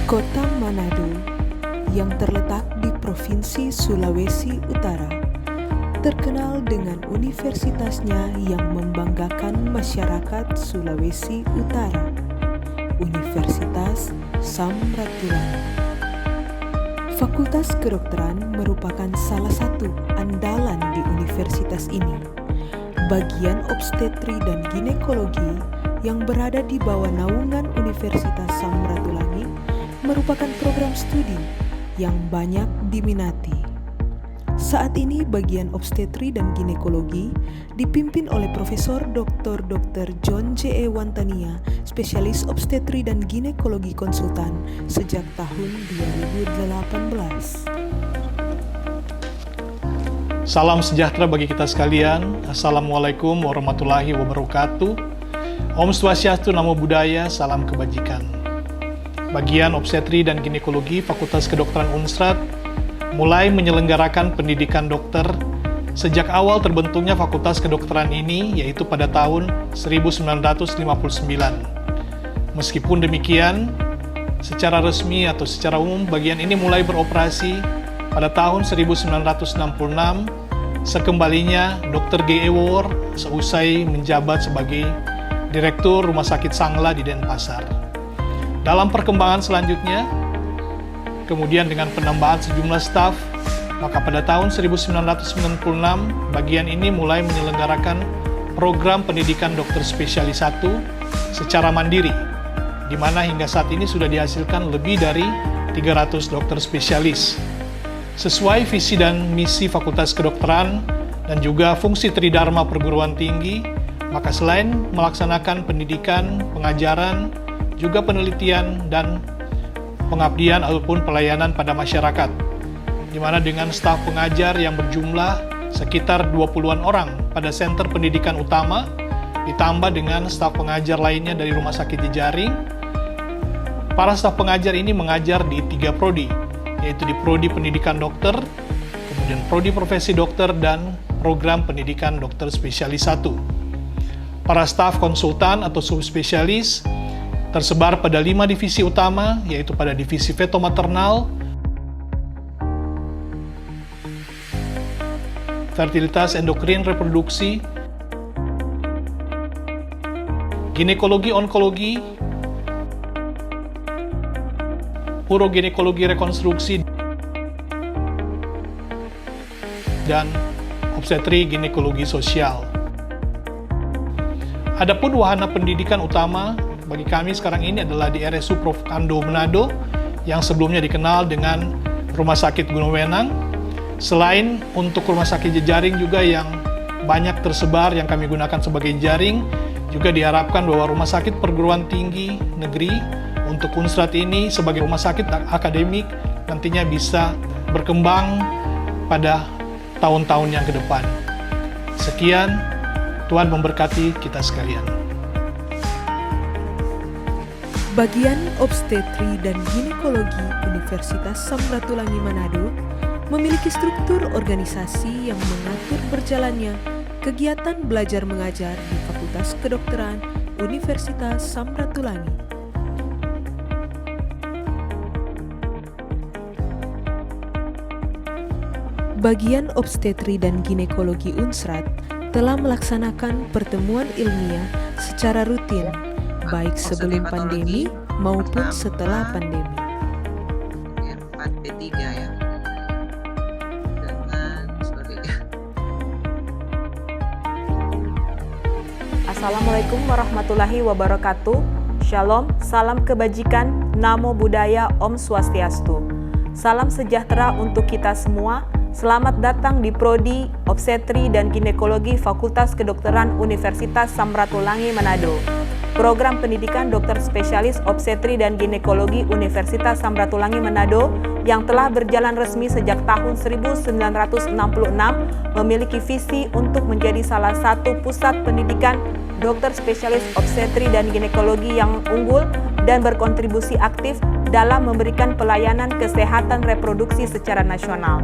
Kota Manado yang terletak di Provinsi Sulawesi Utara terkenal dengan universitasnya yang membanggakan masyarakat Sulawesi Utara, Universitas Samratulangi. Fakultas Kedokteran merupakan salah satu andalan di universitas ini. Bagian obstetri dan ginekologi yang berada di bawah naungan Universitas Samratulangi merupakan program studi yang banyak diminati. Saat ini bagian obstetri dan ginekologi dipimpin oleh Profesor Dr. John J.E. Wantania, spesialis obstetri dan ginekologi konsultan sejak tahun 2018. Salam sejahtera bagi kita sekalian. Assalamualaikum warahmatullahi wabarakatuh. Om Swastiastu, Namo Buddhaya, salam kebajikan. Bagian obstetri dan ginekologi Fakultas Kedokteran Unsrat mulai menyelenggarakan pendidikan dokter sejak awal terbentuknya Fakultas Kedokteran ini, yaitu pada tahun 1959. Meskipun demikian, secara resmi atau secara umum bagian ini mulai beroperasi pada tahun 1966 sekembalinya Dr. G.E. Wower seusai menjabat sebagai Direktur Rumah Sakit Sangla di Denpasar. Dalam perkembangan selanjutnya, kemudian dengan penambahan sejumlah staf, maka pada tahun 1996 bagian ini mulai menyelenggarakan program pendidikan dokter spesialis 1 secara mandiri, di mana hingga saat ini sudah dihasilkan lebih dari 300 dokter spesialis. Sesuai visi dan misi Fakultas Kedokteran dan juga fungsi Tridharma Perguruan Tinggi, maka selain melaksanakan pendidikan, pengajaran, juga penelitian dan pengabdian ataupun pelayanan pada masyarakat, di mana dengan staf pengajar yang berjumlah sekitar 20-an orang pada Senter Pendidikan Utama, ditambah dengan staf pengajar lainnya dari Rumah Sakit Jejaring. Para staf pengajar ini mengajar di 3 prodi, yaitu di Prodi Pendidikan Dokter, kemudian Prodi Profesi Dokter, dan Program Pendidikan Dokter Spesialis 1. Para staf konsultan atau subspesialis tersebar pada 5 divisi utama, yaitu pada divisi feto-maternal, fertilitas endokrin reproduksi, ginekologi onkologi, uroginekologi rekonstruksi, dan obstetri ginekologi sosial. Adapun wahana pendidikan utama bagi kami sekarang ini adalah di RSU Prof. Kando Manado yang sebelumnya dikenal dengan Rumah Sakit Gunung Wenang. Selain untuk Rumah Sakit Jejaring juga yang banyak tersebar yang kami gunakan sebagai jaring, juga diharapkan bahwa Rumah Sakit Perguruan Tinggi Negeri untuk Unsrat ini sebagai rumah sakit akademik nantinya bisa berkembang pada tahun-tahun yang ke depan. Sekian, Tuhan memberkati kita sekalian. Bagian obstetri dan ginekologi Universitas Samratulangi Manado memiliki struktur organisasi yang mengatur berjalannya kegiatan belajar mengajar di Fakultas Kedokteran Universitas Samratulangi. Bagian obstetri dan ginekologi Unsrat telah melaksanakan pertemuan ilmiah secara rutin, baik sebelum pandemi maupun setelah pandemi. R4P3 ya. Assalamualaikum warahmatullahi wabarakatuh. Shalom, salam kebajikan, Namo Buddhaya, Om Swastiastu. Salam sejahtera untuk kita semua. Selamat datang di Prodi Obstetri dan Ginekologi Fakultas Kedokteran Universitas Samratulangi Manado. Program pendidikan dokter spesialis obstetri dan ginekologi Universitas Samratulangi Manado yang telah berjalan resmi sejak tahun 1966 memiliki visi untuk menjadi salah satu pusat pendidikan dokter spesialis obstetri dan ginekologi yang unggul dan berkontribusi aktif dalam memberikan pelayanan kesehatan reproduksi secara nasional.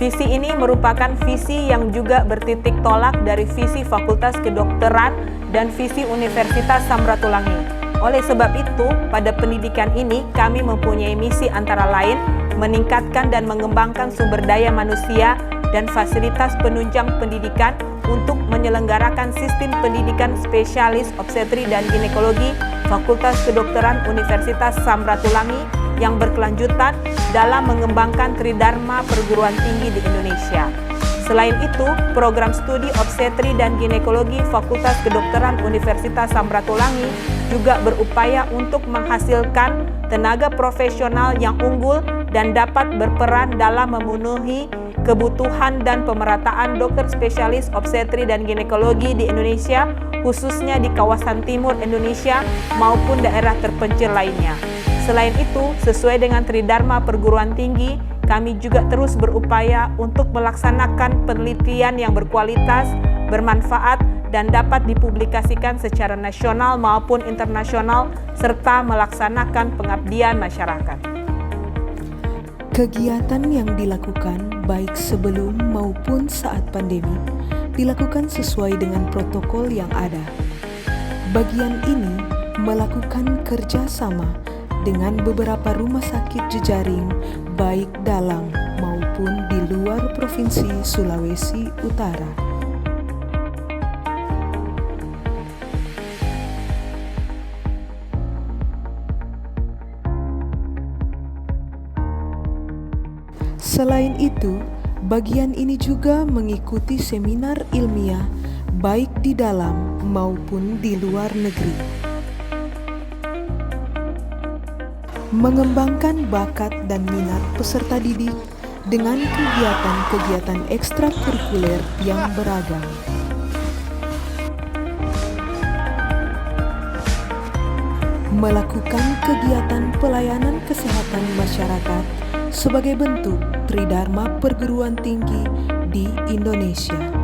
Visi ini merupakan visi yang juga bertitik tolak dari visi Fakultas Kedokteran dan visi Universitas Samratulangi. Oleh sebab itu, pada pendidikan ini kami mempunyai misi antara lain meningkatkan dan mengembangkan sumber daya manusia dan fasilitas penunjang pendidikan untuk menyelenggarakan sistem pendidikan spesialis obstetri dan ginekologi Fakultas Kedokteran Universitas Samratulangi yang berkelanjutan dalam mengembangkan tridharma perguruan tinggi di Indonesia. Selain itu, program studi obstetri dan ginekologi Fakultas Kedokteran Universitas Samratulangi juga berupaya untuk menghasilkan tenaga profesional yang unggul dan dapat berperan dalam memenuhi kebutuhan dan pemerataan dokter spesialis obstetri dan ginekologi di Indonesia, khususnya di kawasan timur Indonesia maupun daerah terpencil lainnya. Selain itu, sesuai dengan tridharma perguruan tinggi, kami juga terus berupaya untuk melaksanakan penelitian yang berkualitas, bermanfaat, dan dapat dipublikasikan secara nasional maupun internasional, serta melaksanakan pengabdian masyarakat. Kegiatan yang dilakukan baik sebelum maupun saat pandemi dilakukan sesuai dengan protokol yang ada. Bagian ini melakukan kerjasama dengan beberapa rumah sakit jejaring baik dalam maupun di luar Provinsi Sulawesi Utara. Selain itu, bagian ini juga mengikuti seminar ilmiah baik di dalam maupun di luar negeri. Mengembangkan bakat dan minat peserta didik dengan kegiatan-kegiatan ekstrakurikuler yang beragam. Melakukan kegiatan pelayanan kesehatan masyarakat sebagai bentuk tridharma perguruan tinggi di Indonesia.